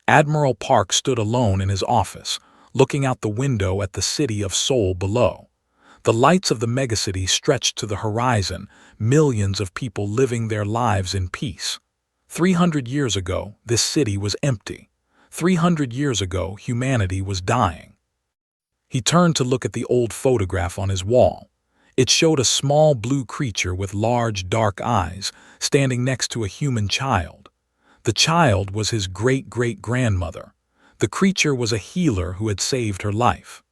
Admiral Park stood alone in his office, looking out the window at the city of Seoul below. The lights of the megacity stretched to the horizon, millions of people living their lives in peace. 300 years ago, this city was empty. 300 years ago, humanity was dying. He turned to look at the old photograph on his wall. It showed a small blue creature with large, dark eyes, standing next to a human child. The child was his great-great-grandmother. The creature was a healer who had saved her life.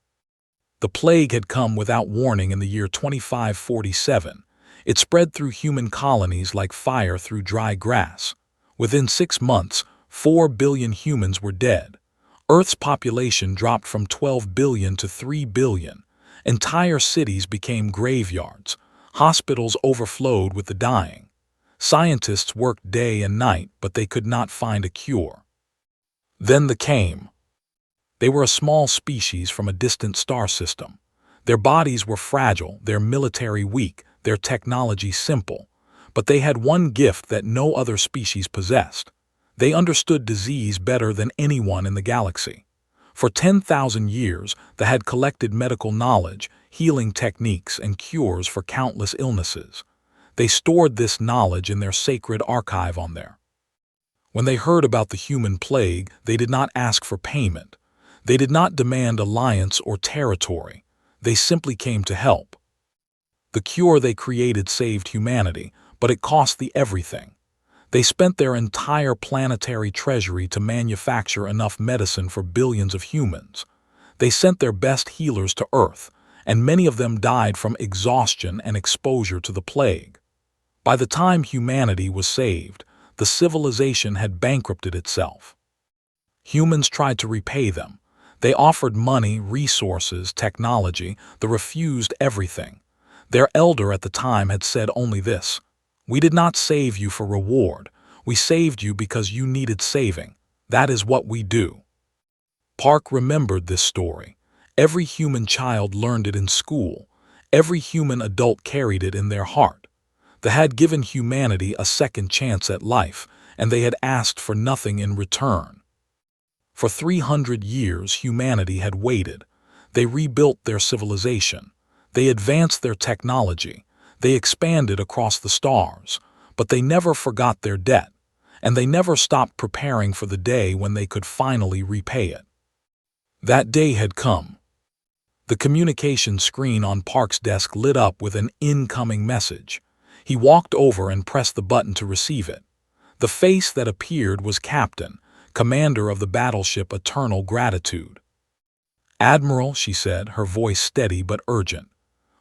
The plague had come without warning in the year 2547. It spread through human colonies like fire through dry grass. Within 6 months, 4 billion humans were dead. Earth's population dropped from 12 billion to 3 billion. Entire cities became graveyards. Hospitals overflowed with the dying. Scientists worked day and night, but they could not find a cure. Then the came. They were a small species from a distant star system. Their bodies were fragile, their military weak, their technology simple. But they had one gift that no other species possessed. They understood disease better than anyone in the galaxy. For 10,000 years, they had collected medical knowledge, healing techniques, and cures for countless illnesses. They stored this knowledge in their sacred archive on there. When they heard about the human plague, they did not ask for payment. They did not demand alliance or territory. They simply came to help. The cure they created saved humanity, but it cost them everything. They spent their entire planetary treasury to manufacture enough medicine for billions of humans. They sent their best healers to Earth, and many of them died from exhaustion and exposure to the plague. By the time humanity was saved, the civilization had bankrupted itself. Humans tried to repay them. They offered money, resources, technology. They refused everything. Their elder at the time had said only this: "We did not save you for reward. We saved you because you needed saving. That is what we do." Park remembered this story. Every human child learned it in school. Every human adult carried it in their heart. They had given humanity a second chance at life, and they had asked for nothing in return. For 300 years, humanity had waited. They rebuilt their civilization. They advanced their technology. They expanded across the stars. But they never forgot their debt, and they never stopped preparing for the day when they could finally repay it. That day had come. The communication screen on Park's desk lit up with an incoming message. He walked over and pressed the button to receive it. The face that appeared was Captain, commander of the battleship Eternal Gratitude. "Admiral," she said, her voice steady but urgent.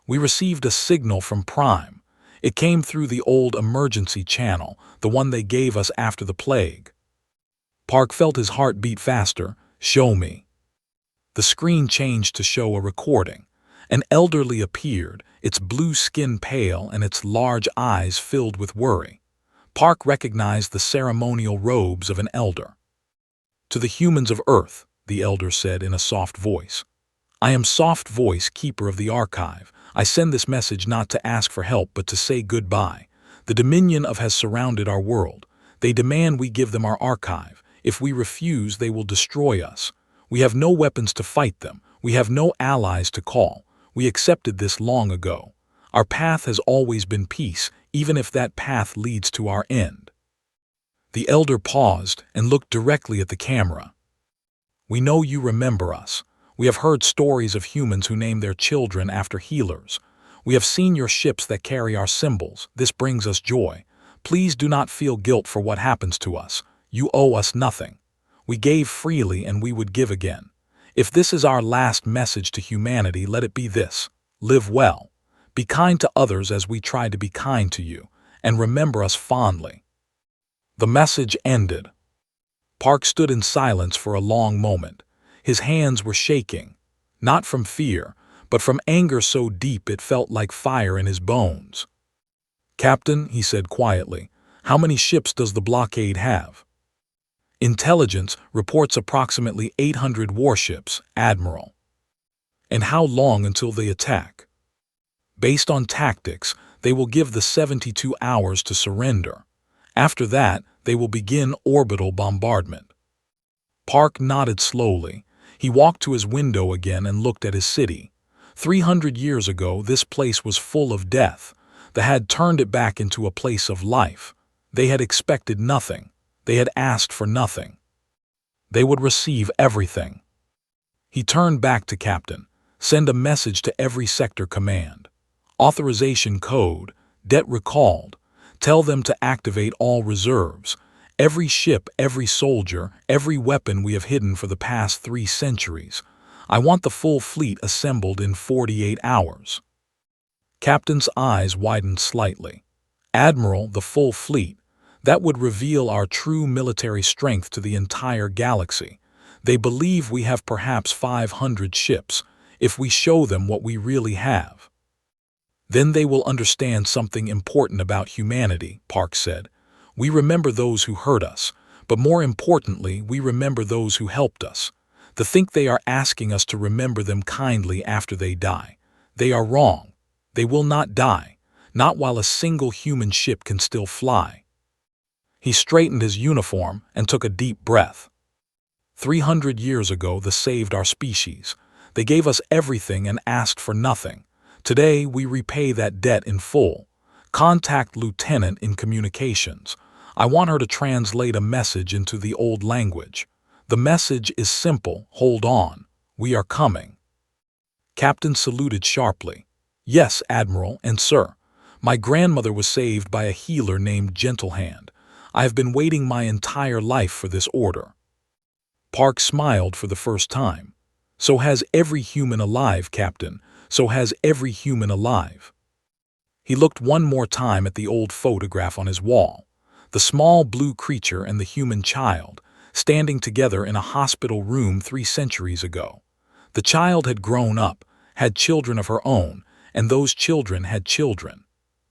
"We received a signal from Prime. It came through the old emergency channel, the one they gave us after the plague." Park felt his heart beat faster. "Show me." The screen changed to show a recording. An elderly appeared, its blue skin pale and its large eyes filled with worry. Park recognized the ceremonial robes of an elder. "To the humans of Earth," the elder said in a soft voice. "I am Soft Voice, keeper of the archive. I send this message not to ask for help but to say goodbye. The Dominion of has surrounded our world. They demand we give them our archive. If we refuse, they will destroy us. We have no weapons to fight them. We have no allies to call. We accepted this long ago. Our path has always been peace, even if that path leads to our end." The elder paused and looked directly at the camera. "We know you remember us. We have heard stories of humans who name their children after healers. We have seen your ships that carry our symbols. This brings us joy. Please do not feel guilt for what happens to us. You owe us nothing. We gave freely and we would give again. If this is our last message to humanity, let it be this: live well. Be kind to others as we try to be kind to you, and remember us fondly." The message ended. Park stood in silence for a long moment. His hands were shaking, not from fear, but from anger so deep it felt like fire in his bones. "Captain," he said quietly, "how many ships does the blockade have?" "Intelligence reports approximately 800 warships, Admiral." "And how long until they attack?" "Based on tactics, they will give the 72 hours to surrender. After that, they will begin orbital bombardment." Park nodded slowly. He walked to his window again and looked at his city. 300 years ago, this place was full of death. They had turned it back into a place of life. They had expected nothing. They had asked for nothing. They would receive everything. He turned back to Captain. Send a message to every sector command. Authorization code, debt recalled. Tell them to activate all reserves. Every ship, every soldier, every weapon we have hidden for the past 3 centuries. I want the full fleet assembled in 48 hours. Captain's eyes widened slightly. Admiral, the full fleet. That would reveal our true military strength to the entire galaxy. They believe we have perhaps 500 ships, if we show them what we really have. Then they will understand something important about humanity, Park said. We remember those who hurt us, but more importantly, we remember those who helped us. To think they are asking us to remember them kindly after they die. They are wrong. They will not die, not while a single human ship can still fly. He straightened his uniform and took a deep breath. 300 years ago, they saved our species. They gave us everything and asked for nothing. Today, we repay that debt in full. Contact Lieutenant in communications. I want her to translate a message into the old language. The message is simple. Hold on. We are coming. Captain saluted sharply. Yes, Admiral and Sir. My grandmother was saved by a healer named Gentlehand. I have been waiting my entire life for this order. Park smiled for the first time. So has every human alive, Captain. So has every human alive. He looked one more time at the old photograph on his wall. The small blue creature and the human child, standing together in a hospital room 3 centuries ago. The child had grown up, had children of her own, and those children had children.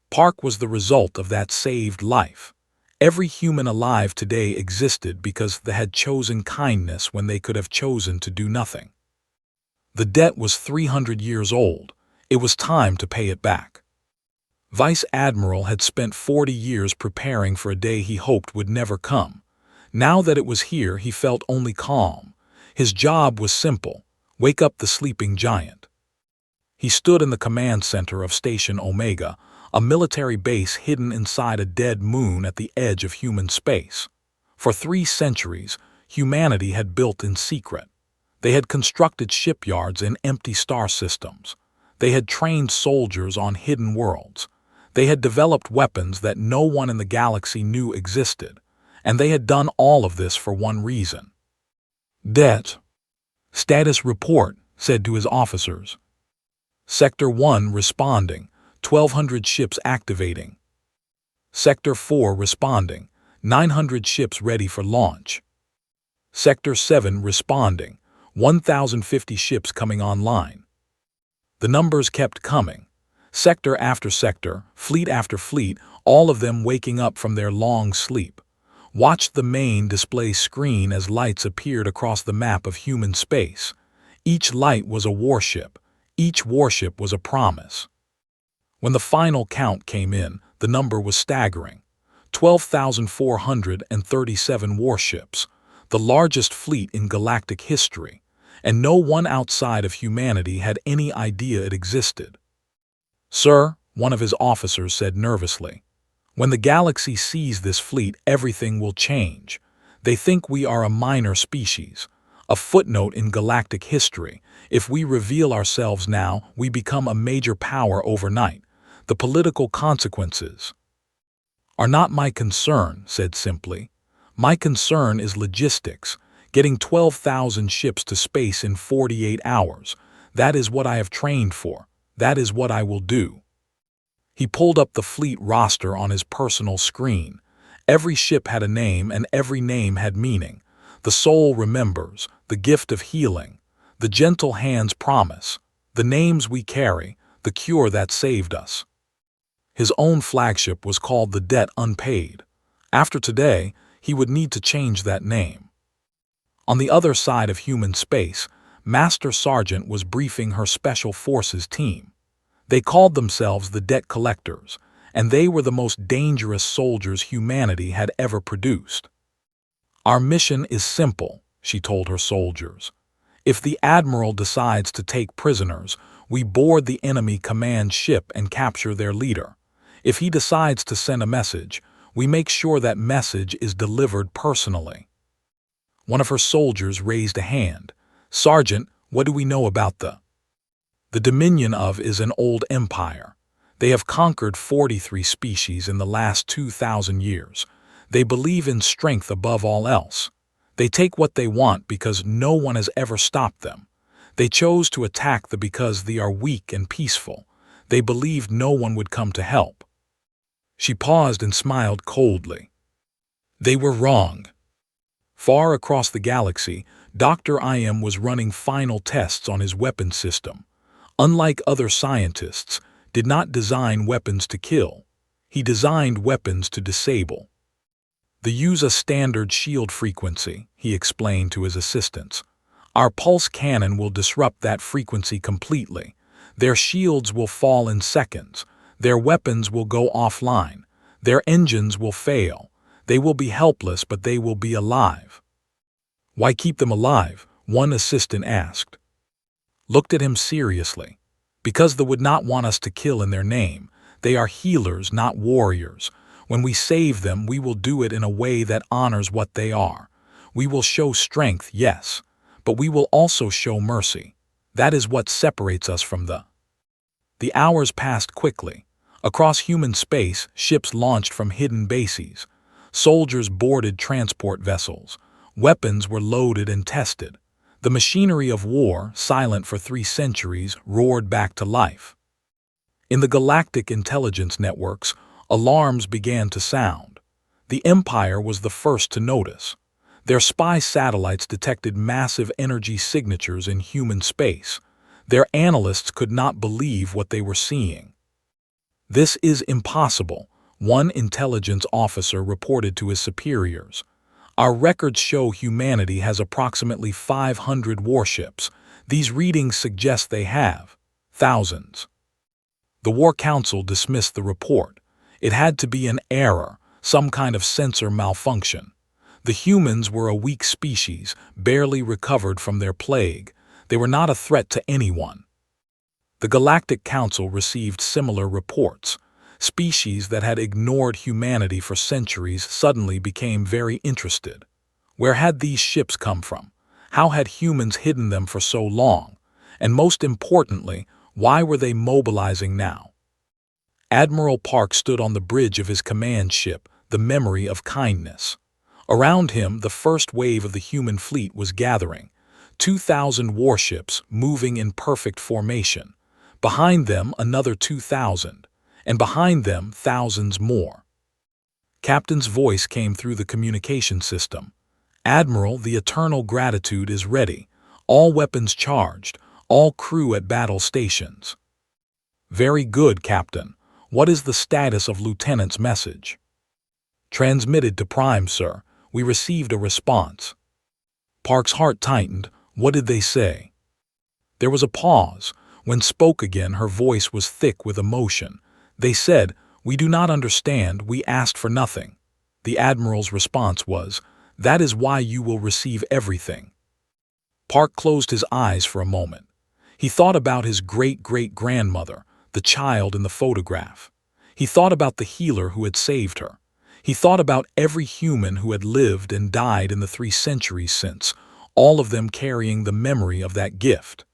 Park was the result of that saved life. Every human alive today existed because they had chosen kindness when they could have chosen to do nothing. The debt was 300 years old. It was time to pay it back. Vice Admiral had spent 40 years preparing for a day he hoped would never come. Now that it was here, he felt only calm. His job was simple: wake up the sleeping giant. He stood in the command center of Station Omega, a military base hidden inside a dead moon at the edge of human space. For 3 centuries, humanity had built in secret. They had constructed shipyards in empty star systems. They had trained soldiers on hidden worlds. They had developed weapons that no one in the galaxy knew existed. And they had done all of this for one reason. Debt. Status report, said to his officers. Sector 1 responding, 1,200 ships activating. Sector 4 responding, 900 ships ready for launch. Sector 7 responding, 1,050 ships coming online. The numbers kept coming. Sector after sector, fleet after fleet, all of them waking up from their long sleep. Watched the main display screen as lights appeared across the map of human space. Each light was a warship. Each warship was a promise. When the final count came in, the number was staggering. 12,437 warships, the largest fleet in galactic history, and no one outside of humanity had any idea it existed. Sir, one of his officers said nervously, when the galaxy sees this fleet, everything will change. They think we are a minor species, a footnote in galactic history. If we reveal ourselves now, we become a major power overnight. The political consequences are not my concern, said simply. My concern is logistics, getting 12,000 ships to space in 48 hours. That is what I have trained for. That is what I will do. He pulled up the fleet roster on his personal screen. Every ship had a name, and every name had meaning. The soul remembers, the gift of healing, the gentle hand's promise, the names we carry, the cure that saved us. His own flagship was called the Debt Unpaid. After today, he would need to change that name. On the other side of human space, Master Sergeant was briefing her Special Forces team. They called themselves the Debt Collectors, and they were the most dangerous soldiers humanity had ever produced. Our mission is simple: she told her soldiers. If the admiral decides to take prisoners, we board the enemy command ship and capture their leader. If he decides to send a message, we make sure that message is delivered personally. One of her soldiers raised a hand. Sergeant, what do we know about the Dominion of is an old empire. They have conquered 43 species in the last 2,000 years. They believe in strength above all else. They take what they want because no one has ever stopped them. They chose to attack because they are weak and peaceful. They believed no one would come to help. She paused and smiled coldly. They were wrong. Far across the galaxy, Dr. IM was running final tests on his weapon system. Unlike other scientists, did not design weapons to kill. He designed weapons to disable. They use a standard shield frequency, he explained to his assistants. Our pulse cannon will disrupt that frequency completely. Their shields will fall in seconds. Their weapons will go offline. Their engines will fail. They will be helpless, but they will be alive. Why keep them alive? One assistant asked. Looked at him seriously. Because they would not want us to kill in their name. They are healers, not warriors. When we save them, we will do it in a way that honors what they are. We will show strength, yes, but we will also show mercy. That is what separates us from The hours passed quickly. Across human space, ships launched from hidden bases. Soldiers boarded transport vessels. Weapons were loaded and tested. The machinery of war, silent for 3 centuries, roared back to life. In the galactic intelligence networks, alarms began to sound. The Empire was the first to notice. Their spy satellites detected massive energy signatures in human space. Their analysts could not believe what they were seeing. This is impossible, one intelligence officer reported to his superiors. Our records show humanity has approximately 500 warships. These readings suggest they have thousands. The War Council dismissed the report. It had to be an error, some kind of sensor malfunction. The humans were a weak species, barely recovered from their plague. They were not a threat to anyone. The Galactic Council received similar reports. Species that had ignored humanity for centuries suddenly became very interested. Where had these ships come from? How had humans hidden them for so long? And most importantly, why were they mobilizing now? Admiral Park stood on the bridge of his command ship, the memory of kindness. Around him, the first wave of the human fleet was gathering. 2,000 warships moving in perfect formation. Behind them, another 2,000. And behind them, thousands more. Captain's voice came through the communication system. Admiral, the eternal gratitude is ready. All weapons charged. All crew at battle stations. Very good, Captain. What is the status of Lieutenant's message? Transmitted to Prime, sir. We received a response. Park's heart tightened. What did they say? There was a pause. When spoke again, her voice was thick with emotion. They said, "We do not understand, we asked for nothing." The Admiral's response was, "That is why you will receive everything." Park closed his eyes for a moment. He thought about his great-great-grandmother, the child in the photograph. He thought about the healer who had saved her. He thought about every human who had lived and died in the 3 centuries since, all of them carrying the memory of that gift.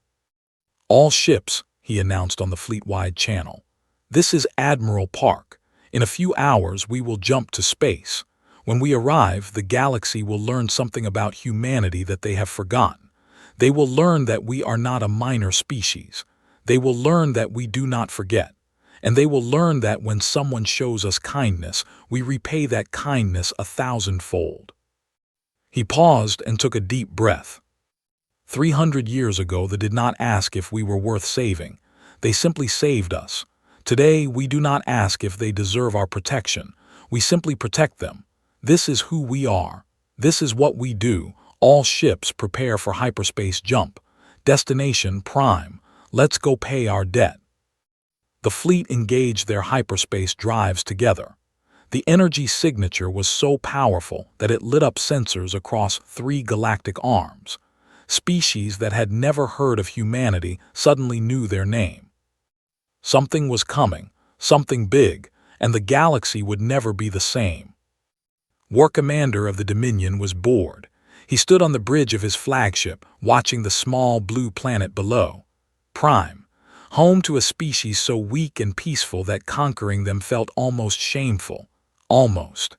"All ships," he announced on the fleet-wide channel. "This is Admiral Park. In a few hours we will jump to space. When we arrive, the galaxy will learn something about humanity that they have forgotten. They will learn that we are not a minor species. They will learn that we do not forget. And they will learn that when someone shows us kindness, we repay that kindness 1,000-fold." He paused and took a deep breath. 300 years ago, they did not ask if we were worth saving. They simply saved us. Today, we do not ask if they deserve our protection. We simply protect them. This is who we are. This is what we do. All ships prepare for hyperspace jump. Destination Prime. Let's go pay our debt. The fleet engaged their hyperspace drives together. The energy signature was so powerful that it lit up sensors across 3 galactic arms. Species that had never heard of humanity suddenly knew their name. Something was coming, something big, and the galaxy would never be the same. War Commander of the Dominion was bored. He stood on the bridge of his flagship, watching the small blue planet below. Prime, home to a species so weak and peaceful that conquering them felt almost shameful. Almost.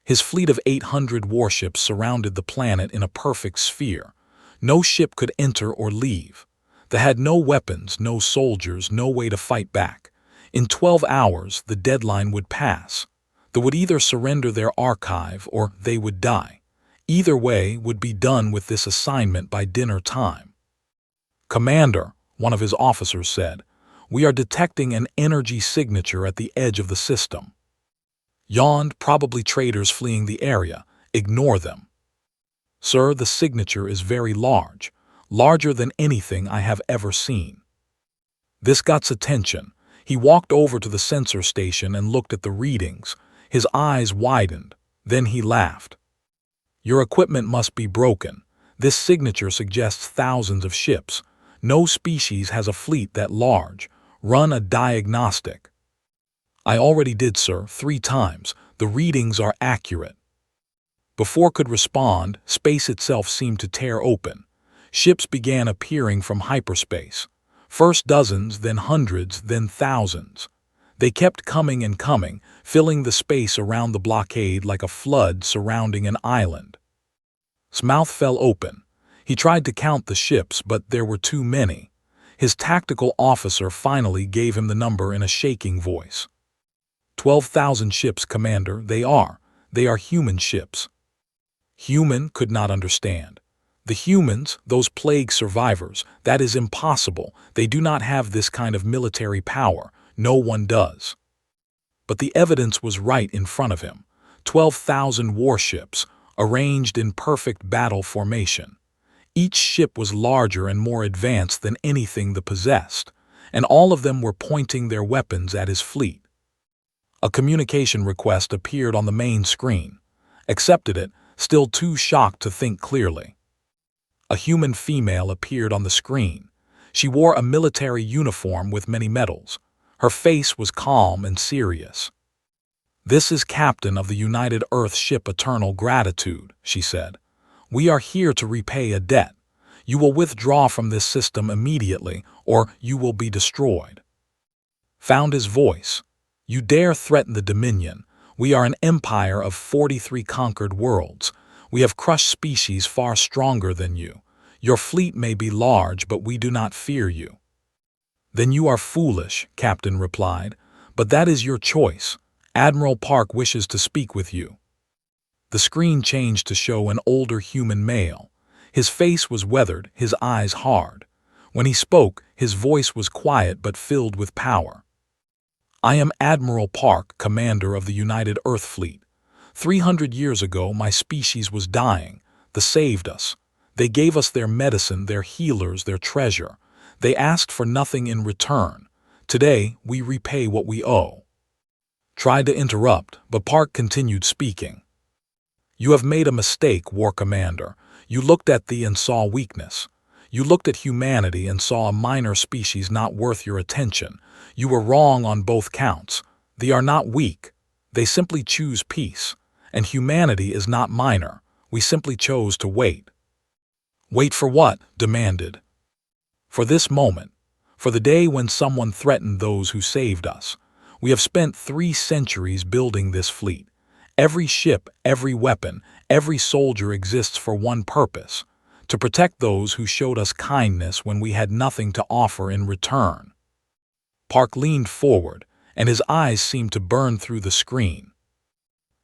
His fleet of 800 warships surrounded the planet in a perfect sphere. No ship could enter or leave. They had no weapons, no soldiers, no way to fight back. In 12 hours, the deadline would pass. They would either surrender their archive or they would die. Either way would be done with this assignment by dinner time. "Commander," one of his officers said, "we are detecting an energy signature at the edge of the system." Yawned, "Probably traders fleeing the area. Ignore them." "Sir, the signature is very large, larger than anything I have ever seen." This got attention. He walked over to the sensor station and looked at the readings. His eyes widened. Then he laughed. "Your equipment must be broken. This signature suggests thousands of ships. No species has a fleet that large. Run a diagnostic." "I already did, sir, 3 times. The readings are accurate." Before could respond, space itself seemed to tear open. Ships began appearing from hyperspace. First dozens, then hundreds, then thousands. They kept coming and coming, filling the space around the blockade like a flood surrounding an island. His mouth fell open. He tried to count the ships, but there were too many. His tactical officer finally gave him the number in a shaking voice. 12,000 ships, Commander, they are. They are human ships." Human could not understand. The humans, those plague survivors, that is impossible. They do not have this kind of military power. No one does. But the evidence was right in front of him. 12,000 warships, arranged in perfect battle formation. Each ship was larger and more advanced than anything they possessed, and all of them were pointing their weapons at his fleet. A communication request appeared on the main screen. Accepted it, still too shocked to think clearly. A human female appeared on the screen. She wore a military uniform with many medals. Her face was calm and serious. "This is Captain of the United Earth ship Eternal Gratitude," she said. "We are here to repay a debt. You will withdraw from this system immediately, or you will be destroyed." Found his voice. "You dare threaten the Dominion. We are an empire of 43 conquered worlds. We have crushed species far stronger than you. Your fleet may be large, but we do not fear you." "Then you are foolish," Captain replied. "But that is your choice. Admiral Park wishes to speak with you." The screen changed to show an older human male. His face was weathered, his eyes hard. When he spoke, his voice was quiet but filled with power. "I am Admiral Park, commander of the United Earth Fleet. 300 years ago, my species was dying. They saved us. They gave us their medicine, their healers, their treasure. They asked for nothing in return. Today, we repay what we owe." Tried to interrupt, but Park continued speaking. "You have made a mistake, War Commander. You looked at thee and saw weakness. You looked at humanity and saw a minor species not worth your attention. You were wrong on both counts. They are not weak. They simply choose peace. And humanity is not minor. We simply chose to wait." "Wait for what?" demanded. "For this moment. For the day when someone threatened those who saved us. We have spent 3 centuries building this fleet. Every ship, every weapon, every soldier exists for one purpose: to protect those who showed us kindness when we had nothing to offer in return." Park leaned forward, and his eyes seemed to burn through the screen.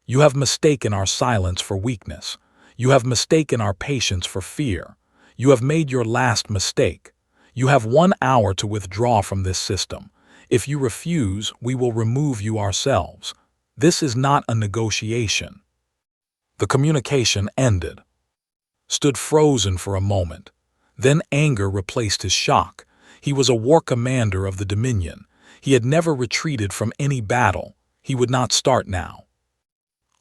"You have mistaken our silence for weakness. You have mistaken our patience for fear. You have made your last mistake. You have 1 hour to withdraw from this system. If you refuse, we will remove you ourselves. This is not a negotiation." The communication ended. Stood frozen for a moment. Then anger replaced his shock. He was a war commander of the Dominion. He had never retreated from any battle. He would not start now.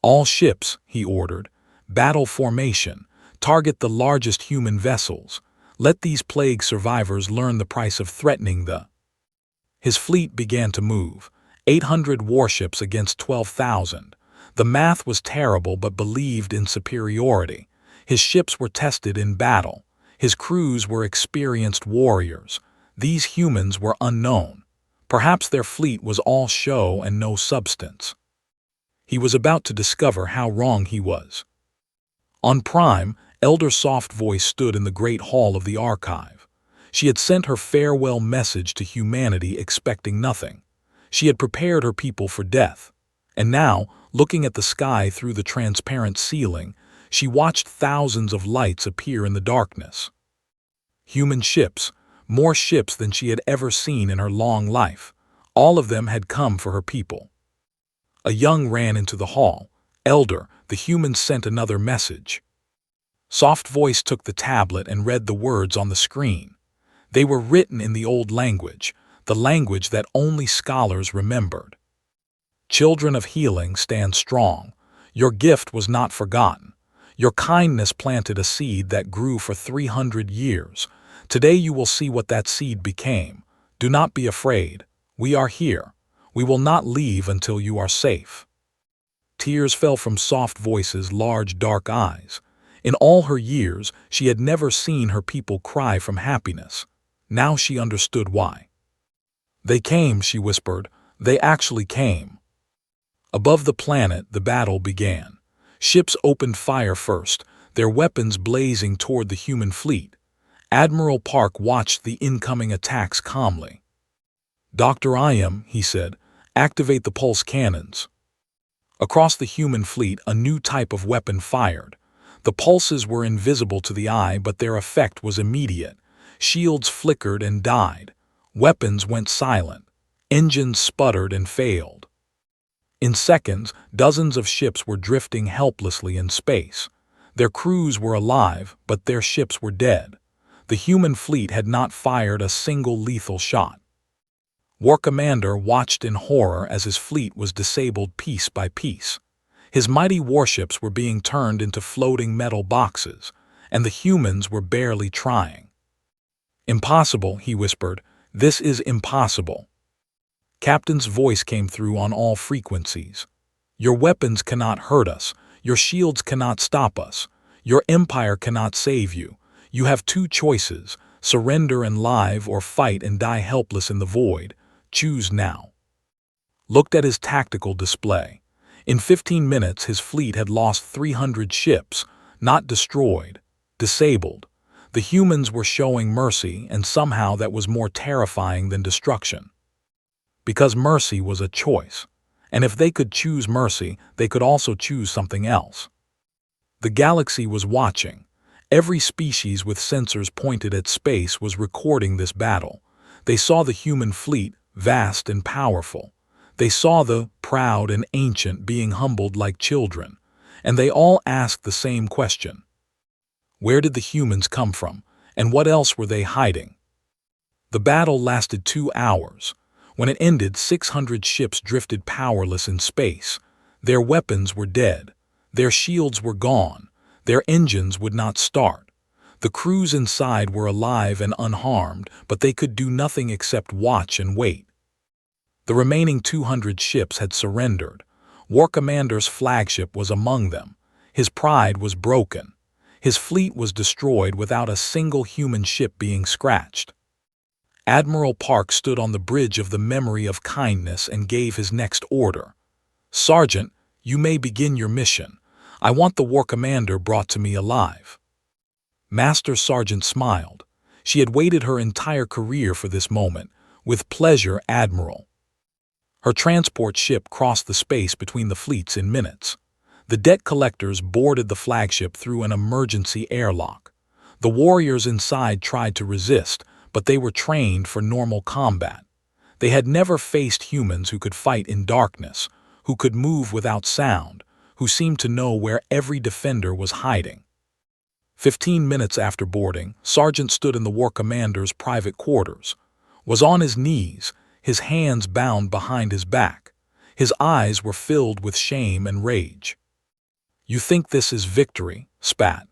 "All ships," he ordered. "Battle formation. Target the largest human vessels. Let these plague survivors learn the price of threatening the—" His fleet began to move. 800 warships against 12,000. The math was terrible but believed in superiority. His ships were tested in battle. His crews were experienced warriors. These humans were unknown. Perhaps their fleet was all show and no substance. He was about to discover how wrong he was. On Prime, Elder Soft Voice stood in the great hall of the archive. She had sent her farewell message to humanity expecting nothing. She had prepared her people for death. And now, looking at the sky through the transparent ceiling, she watched thousands of lights appear in the darkness. Human ships, more ships than she had ever seen in her long life. All of them had come for her people. A young ran into the hall. "Elder, the humans sent another message." Soft Voice took the tablet and read the words on the screen. They were written in the old language, the language that only scholars remembered. "Children of healing, stand strong. Your gift was not forgotten. Your kindness planted a seed that grew for 300 years. Today you will see what that seed became. Do not be afraid. We are here. We will not leave until you are safe." Tears fell from Soft Voice's large dark eyes. In all her years, she had never seen her people cry from happiness. Now she understood why. "They came," she whispered. "They actually came." Above the planet, the battle began. Ships opened fire first, their weapons blazing toward the human fleet. Admiral Park watched the incoming attacks calmly. "Dr. Iam," he said, "activate the pulse cannons." Across the human fleet, a new type of weapon fired. The pulses were invisible to the eye, but their effect was immediate. Shields flickered and died. Weapons went silent. Engines sputtered and failed. In seconds, dozens of ships were drifting helplessly in space. Their crews were alive, but their ships were dead. The human fleet had not fired a single lethal shot. War Commander watched in horror as his fleet was disabled piece by piece. His mighty warships were being turned into floating metal boxes, and the humans were barely trying. "Impossible," he whispered. "This is impossible." Captain's voice came through on all frequencies. "Your weapons cannot hurt us. Your shields cannot stop us. Your empire cannot save you. You have two choices: surrender and live, or fight and die helpless in the void. Choose now." Looked at his tactical display. In 15 minutes, his fleet had lost 300 ships, not destroyed, disabled. The humans were showing mercy, and somehow that was more terrifying than destruction. Because mercy was a choice, and if they could choose mercy, they could also choose something else. The galaxy was watching. Every species with sensors pointed at space was recording this battle. They saw the human fleet, vast and powerful. They saw the proud and ancient being humbled like children, and they all asked the same question. Where did the humans come from, and what else were they hiding? The battle lasted 2 hours. When it ended, 600 ships drifted powerless in space. Their weapons were dead. Their shields were gone. Their engines would not start. The crews inside were alive and unharmed, but they could do nothing except watch and wait. The remaining 200 ships had surrendered. War Commander's flagship was among them. His pride was broken. His fleet was destroyed without a single human ship being scratched. Admiral Park stood on the bridge of the memory of kindness and gave his next order. "Sergeant, you may begin your mission. I want the War Commander brought to me alive." Master Sergeant smiled. She had waited her entire career for this moment. "With pleasure, Admiral." Her transport ship crossed the space between the fleets in minutes. The debt collectors boarded the flagship through an emergency airlock. The warriors inside tried to resist, but they were trained for normal combat. They had never faced humans who could fight in darkness, who could move without sound, who seemed to know where every defender was hiding. 15 minutes after boarding, Sergeant stood in the War Commander's private quarters, was on his knees, his hands bound behind his back. His eyes were filled with shame and rage. "You think this is victory?" spat.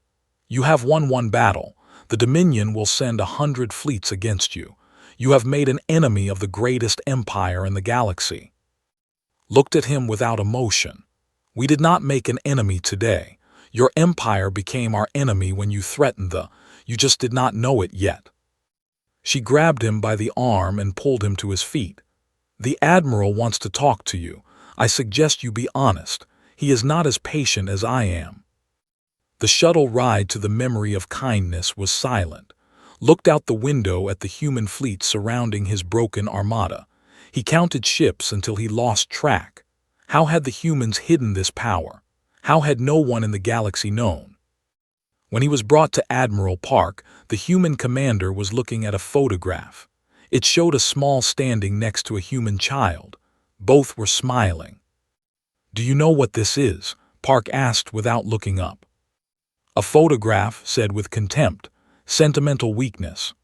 "You have won one battle. The Dominion will send 100 fleets against you. You have made an enemy of the greatest empire in the galaxy." Looked at him without emotion. "We did not make an enemy today. Your empire became our enemy when you threatened you just did not know it yet." She grabbed him by the arm and pulled him to his feet. "The Admiral wants to talk to you. I suggest you be honest. He is not as patient as I am." The shuttle ride to the memory of kindness was silent. Looked out the window at the human fleet surrounding his broken armada. He counted ships until he lost track. How had the humans hidden this power? How had no one in the galaxy known? When he was brought to Admiral Park, the human commander was looking at a photograph. It showed a small standing next to a human child. Both were smiling. "Do you know what this is?" Park asked without looking up. "A photograph," said with contempt. "Sentimental weakness."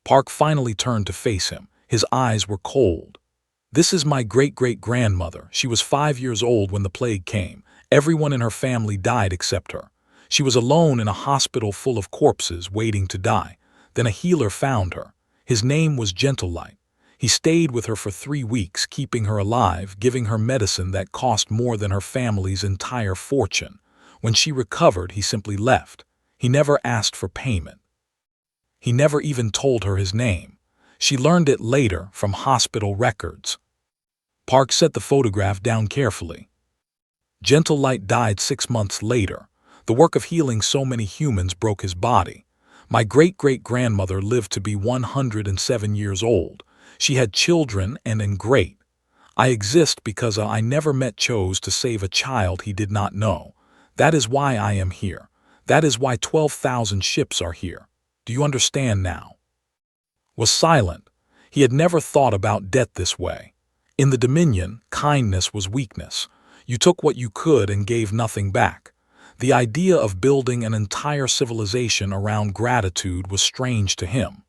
Park finally turned to face him. His eyes were cold. "This is my great-great-grandmother. She was 5 years old when the plague came. Everyone in her family died except her. She was alone in a hospital full of corpses waiting to die. Then a healer found her. His name was Gentlelight. He stayed with her for 3 weeks, keeping her alive, giving her medicine that cost more than her family's entire fortune. When she recovered, he simply left. He never asked for payment. He never even told her his name. She learned it later from hospital records." Park set the photograph down carefully. "Gentlelight died 6 months later. The work of healing so many humans broke his body. My great-great-grandmother lived to be 107 years old. She had children and great. I exist because I never chose to save a child he did not know. That is why I am here. That is why 12,000 ships are here. Do you understand now?" Was silent. He had never thought about debt this way. In the Dominion, kindness was weakness. You took what you could and gave nothing back. The idea of building an entire civilization around gratitude was strange to him.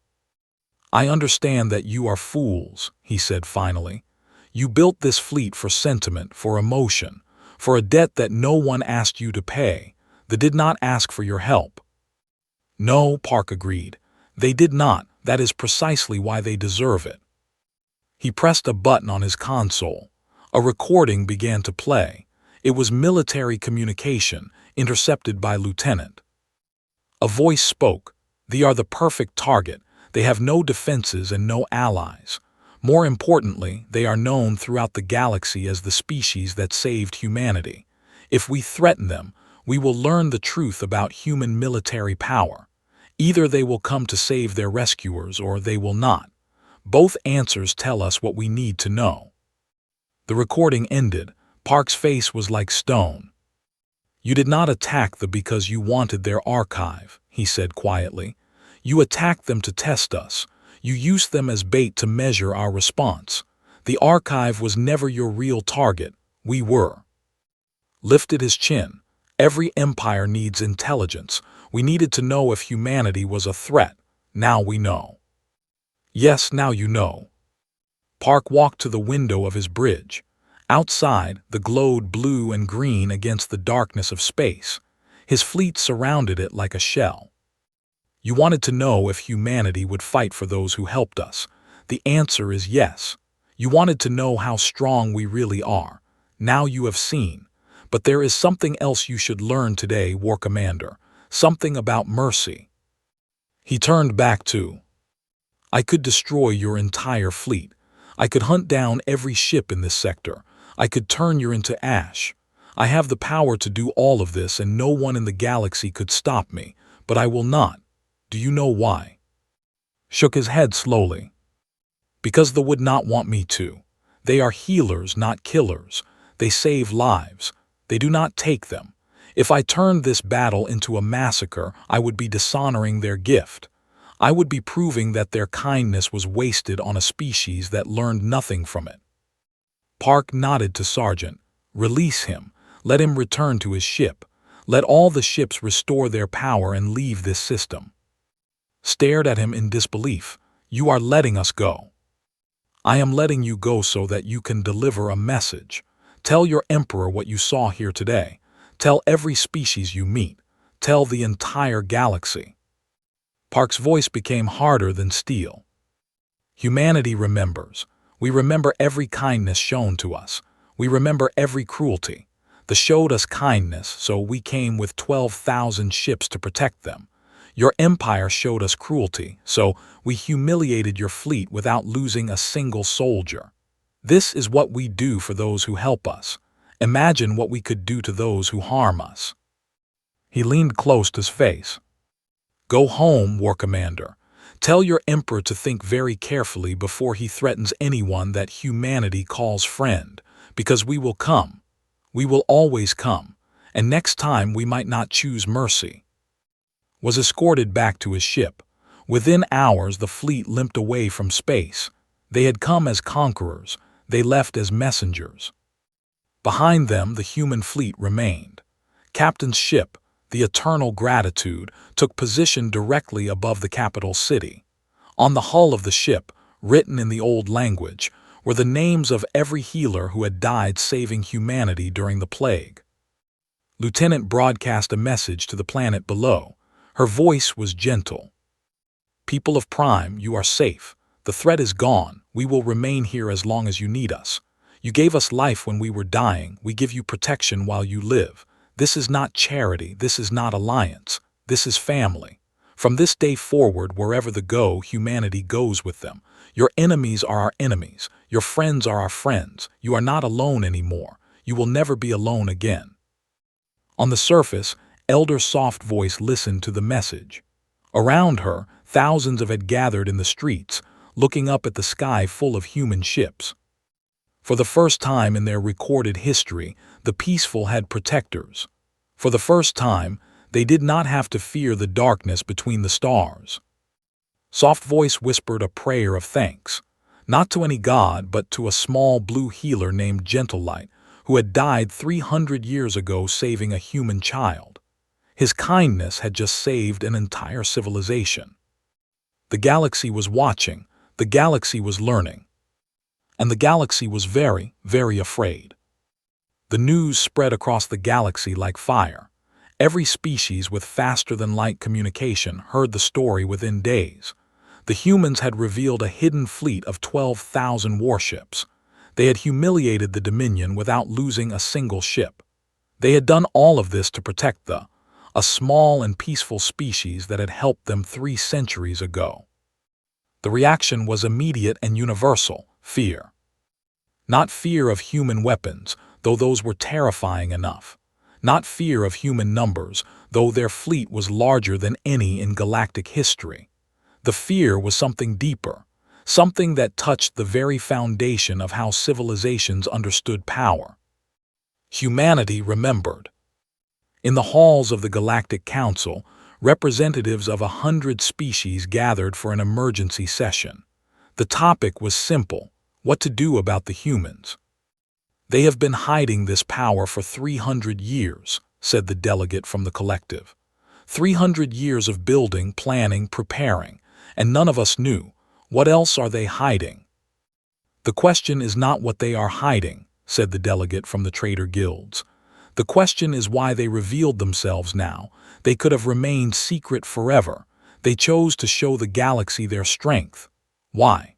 "I understand that you are fools," he said finally. "You built this fleet for sentiment, for emotion, for a debt that no one asked you to pay. They did not ask for your help." "No," Park agreed. "They did not. That is precisely why they deserve it." He pressed a button on his console. A recording began to play. It was military communication, intercepted by Lieutenant. A voice spoke. "They are the perfect target. They have no defenses and no allies. More importantly, they are known throughout the galaxy as the species that saved humanity. If we threaten them, we will learn the truth about human military power. Either they will come to save their rescuers or they will not. Both answers tell us what we need to know." The recording ended. Park's face was like stone. "You did not attack them because you wanted their archive," he said quietly. "You attacked them to test us. You used them as bait to measure our response. The archive was never your real target. We were." Lifted his chin. "Every empire needs intelligence. We needed to know if humanity was a threat. Now we know." "Yes, now you know." Park walked to the window of his bridge. Outside, the glowed blue and green against the darkness of space. His fleet surrounded it like a shell. "You wanted to know if humanity would fight for those who helped us. The answer is yes. You wanted to know how strong we really are. Now you have seen. But there is something else you should learn today, War Commander. Something about mercy." He turned back to, "I could destroy your entire fleet. I could hunt down every ship in this sector. I could turn you into ash. I have the power to do all of this and no one in the galaxy could stop me, but I will not. Do you know why?" Shook his head slowly. "Because they would not want me to. They are healers, not killers. They save lives. They do not take them. If I turned this battle into a massacre, I would be dishonoring their gift. I would be proving that their kindness was wasted on a species that learned nothing from it." Park nodded to Sergeant. "Release him. Let him return to his ship. Let all the ships restore their power and leave this system." Stared at him in disbelief. "You are letting us go." I am letting you go so that you can deliver a message. Tell your emperor what you saw here today. Tell every species you meet. Tell the entire galaxy." Park's voice became harder than steel. "Humanity remembers. We remember every kindness shown to us. We remember every cruelty. They showed us kindness, so we came with 12,000 ships to protect them. Your empire showed us cruelty, so we humiliated your fleet without losing a single soldier. This is what we do for those who help us. Imagine what we could do to those who harm us." He leaned close to his face. "Go home, War Commander. Tell your emperor to think very carefully before he threatens anyone that humanity calls friend, because we will come. We will always come, and next time we might not choose mercy." Was escorted back to his ship. Within hours the fleet limped away from space. They had come as conquerors, they left as messengers. Behind them the human fleet remained. Captain's ship, the Eternal Gratitude, took position directly above the capital city. On the hull of the ship, written in the old language, were the names of every healer who had died saving humanity during the plague. Lieutenant broadcast a message to the planet below. Her voice was gentle. "People of Prime, you are safe. The threat is gone. We will remain here as long as you need us. You gave us life when we were dying. We give you protection while you live. This is not charity. This is not alliance. This is family. From this day forward, wherever they go, humanity goes with them. Your enemies are our enemies. Your friends are our friends. You are not alone anymore. You will never be alone again." On the surface, Elder Soft Voice listened to the message. Around her, thousands had gathered in the streets, looking up at the sky full of human ships. For the first time in their recorded history, the peaceful had protectors. For the first time, they did not have to fear the darkness between the stars. Soft Voice whispered a prayer of thanks, not to any god, but to a small blue healer named Gentlelight, who had died 300 years ago saving a human child. His kindness had just saved an entire civilization. The galaxy was watching, the galaxy was learning, and the galaxy was very, very afraid. The news spread across the galaxy like fire. Every species with faster-than-light communication heard the story within days. The humans had revealed a hidden fleet of 12,000 warships. They had humiliated the Dominion without losing a single ship. They had done all of this to protect a small and peaceful species that had helped them 3 centuries ago. The reaction was immediate and universal: fear. Not fear of human weapons, though those were terrifying enough. Not fear of human numbers, though their fleet was larger than any in galactic history. The fear was something deeper, something that touched the very foundation of how civilizations understood power. Humanity remembered. In the halls of the Galactic Council, representatives of 100 species gathered for an emergency session. The topic was simple: what to do about the humans. "They have been hiding this power for 300 years, said the delegate from the collective. 300 years of building, planning, preparing, and none of us knew. What else are they hiding?" "The question is not what they are hiding," said the delegate from the trader guilds. "The question is why they revealed themselves now. They could have remained secret forever. They chose to show the galaxy their strength. Why?"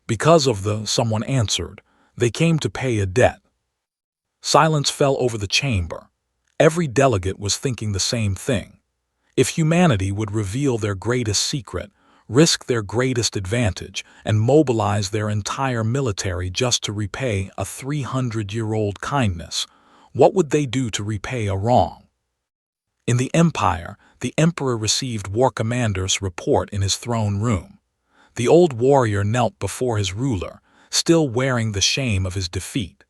"Because of someone answered. They came to pay a debt." Silence fell over the chamber. Every delegate was thinking the same thing. If humanity would reveal their greatest secret, risk their greatest advantage, and mobilize their entire military just to repay a 300-year-old kindness, what would they do to repay a wrong? In the Empire, the Emperor received War Commander's report in his throne room. The old warrior knelt before his ruler, still wearing the shame of his defeat.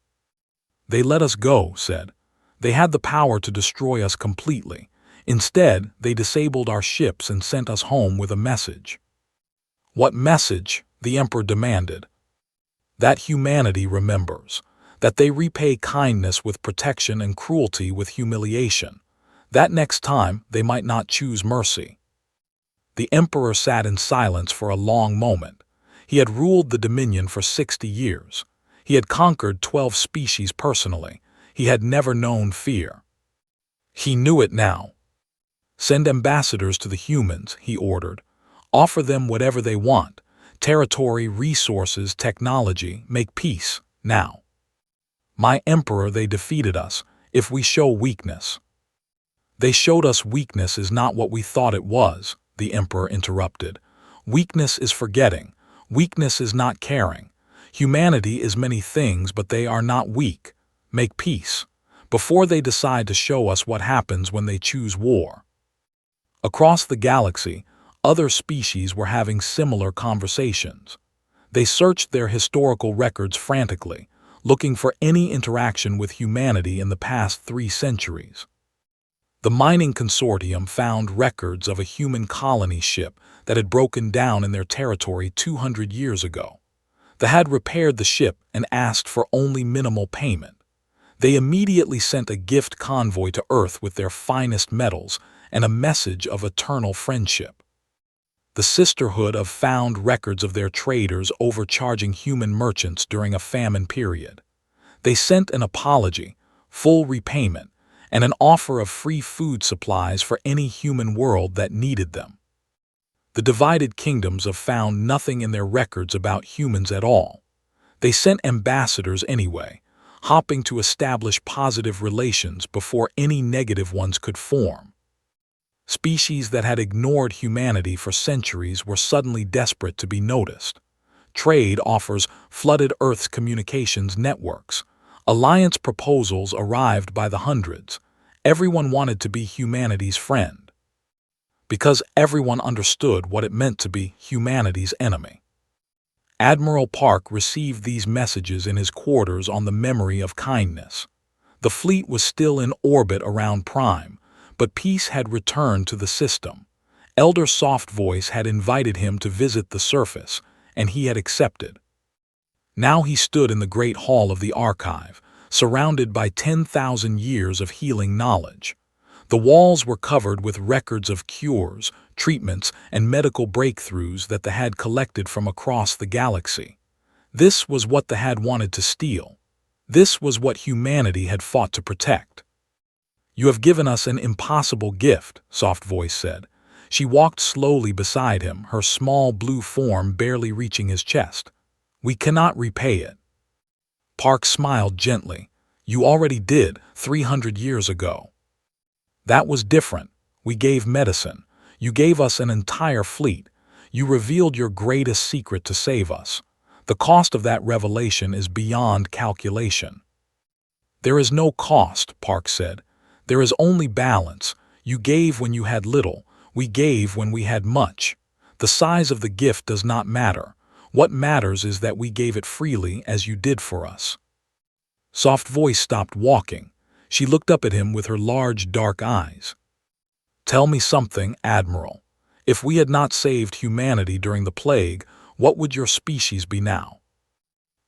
"They let us go," said. "They had the power to destroy us completely. Instead, they disabled our ships and sent us home with a message." "What message?" the Emperor demanded. "That humanity remembers. That they repay kindness with protection and cruelty with humiliation. That next time they might not choose mercy." The Emperor sat in silence for a long moment. He had ruled the Dominion for 60 years. He had conquered 12 species personally. He had never known fear. He knew it now. Send ambassadors to the humans, he ordered. Offer them whatever they want. Territory, resources, technology. Make peace, now. My emperor, they defeated us, if we show weakness. They showed us weakness is not what we thought it was, the emperor interrupted. Weakness is forgetting. Weakness is not caring. Humanity is many things, but they are not weak. Make peace, before they decide to show us what happens when they choose war. Across the galaxy, other species were having similar conversations. They searched their historical records frantically, looking for any interaction with humanity in the past 3 centuries. The mining consortium found records of a human colony ship that had broken down in their territory 200 years ago. They had repaired the ship and asked for only minimal payment. They immediately sent a gift convoy to Earth with their finest metals and a message of eternal friendship. The Sisterhood of found records of their traders overcharging human merchants during a famine period. They sent an apology, full repayment, and an offer of free food supplies for any human world that needed them. The divided kingdoms have found nothing in their records about humans at all. They sent ambassadors anyway, hoping to establish positive relations before any negative ones could form. Species that had ignored humanity for centuries were suddenly desperate to be noticed. Trade offers flooded Earth's communications networks. Alliance proposals arrived by the hundreds. Everyone wanted to be humanity's friend, because everyone understood what it meant to be humanity's enemy. Admiral Park received these messages in his quarters on the memory of kindness. The fleet was still in orbit around Prime, but peace had returned to the system. Elder Soft Voice had invited him to visit the surface, and he had accepted. Now he stood in the great hall of the archive, surrounded by 10,000 years of healing knowledge. The walls were covered with records of cures, treatments, and medical breakthroughs that they had collected from across the galaxy. This was what they had wanted to steal. This was what humanity had fought to protect. You have given us an impossible gift, Soft Voice said. She walked slowly beside him, her small blue form barely reaching his chest. We cannot repay it. Park smiled gently. You already did, 300 years ago. That was different. We gave medicine. You gave us an entire fleet. You revealed your greatest secret to save us. The cost of that revelation is beyond calculation. There is no cost, Park said. There is only balance. You gave when you had little. We gave when we had much. The size of the gift does not matter. What matters is that we gave it freely as you did for us. Soft Voice stopped walking. She looked up at him with her large, dark eyes. Tell me something, Admiral. If we had not saved humanity during the plague, what would your species be now?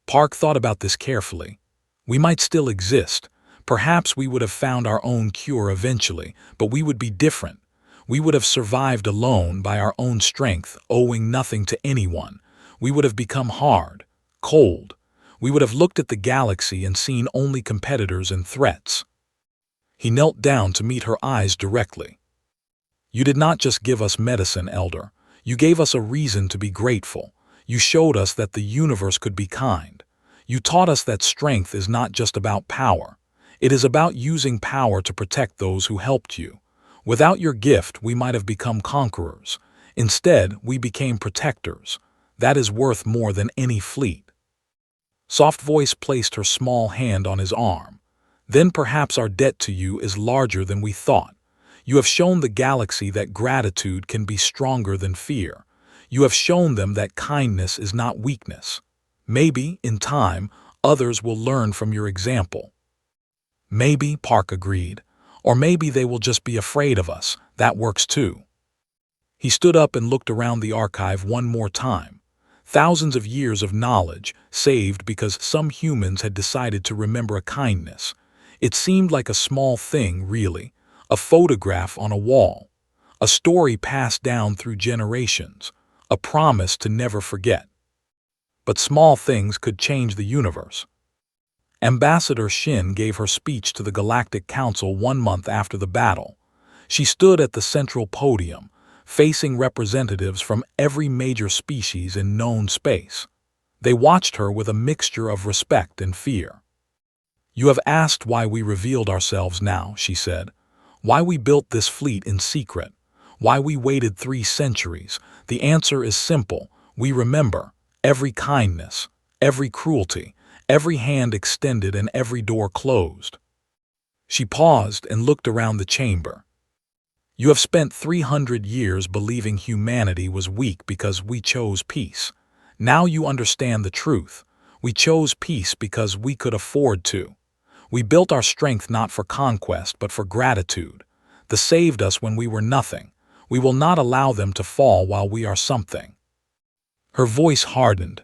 Park thought about this carefully. We might still exist. Perhaps we would have found our own cure eventually, but we would be different. We would have survived alone by our own strength, owing nothing to anyone. We would have become hard, cold. We would have looked at the galaxy and seen only competitors and threats. He knelt down to meet her eyes directly. You did not just give us medicine, Elder. You gave us a reason to be grateful. You showed us that the universe could be kind. You taught us that strength is not just about power. It is about using power to protect those who helped you. Without your gift, we might have become conquerors. Instead, we became protectors. That is worth more than any fleet. Soft Voice placed her small hand on his arm. Then perhaps our debt to you is larger than we thought. You have shown the galaxy that gratitude can be stronger than fear. You have shown them that kindness is not weakness. Maybe, in time, others will learn from your example. Maybe, Park agreed. Or maybe they will just be afraid of us. That works too. He stood up and looked around the archive one more time. Thousands of years of knowledge, saved because some humans had decided to remember a kindness. It seemed like a small thing, really. A photograph on a wall. A story passed down through generations. A promise to never forget. but small things could change the universe. Ambassador Shin gave her speech to the Galactic Council 1 month after the battle. She stood at the central podium, facing representatives from every major species in known space. They watched her with a mixture of respect and fear. "You have asked why we revealed ourselves now," she said. "Why we built this fleet in secret. Why we waited 3 centuries. The answer is simple. We remember every kindness, every cruelty, every hand extended and every door closed." She paused and looked around the chamber. "You have spent 300 years believing humanity was weak because we chose peace. Now you understand the truth. We chose peace because we could afford to. We built our strength not for conquest but for gratitude. They saved us when we were nothing. We will not allow them to fall while we are something." Her voice hardened.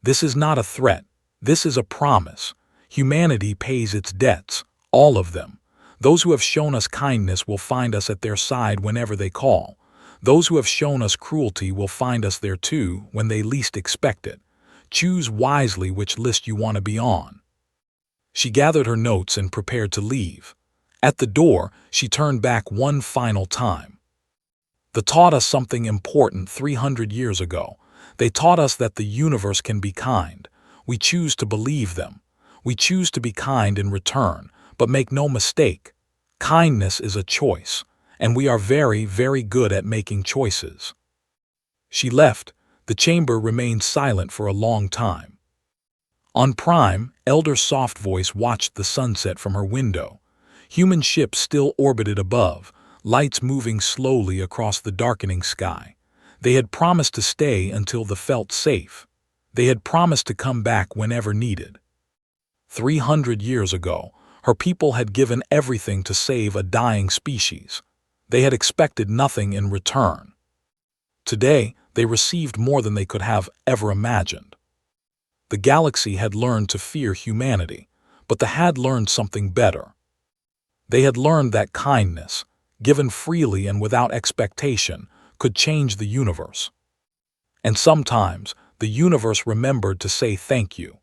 "This is not a threat. This is a promise. Humanity pays its debts, all of them. Those who have shown us kindness will find us at their side whenever they call. Those who have shown us cruelty will find us there too when they least expect it. Choose wisely which list you want to be on." She gathered her notes and prepared to leave. At the door, she turned back one final time. "They taught us something important 300 years ago. They taught us that the universe can be kind. We choose to believe them. We choose to be kind in return, but make no mistake. Kindness is a choice, and we are very, very good at making choices." She left. The chamber remained silent for a long time. On Prime, Elder Softvoice watched the sunset from her window. Human ships still orbited above, lights moving slowly across the darkening sky. They had promised to stay until they felt safe. They had promised to come back whenever needed. 300 years ago, her people had given everything to save a dying species. They had expected nothing in return. Today, they received more than they could have ever imagined. The galaxy had learned to fear humanity, but they had learned something better. They had learned that kindness, given freely and without expectation, could change the universe. And sometimes, the universe remembered to say thank you.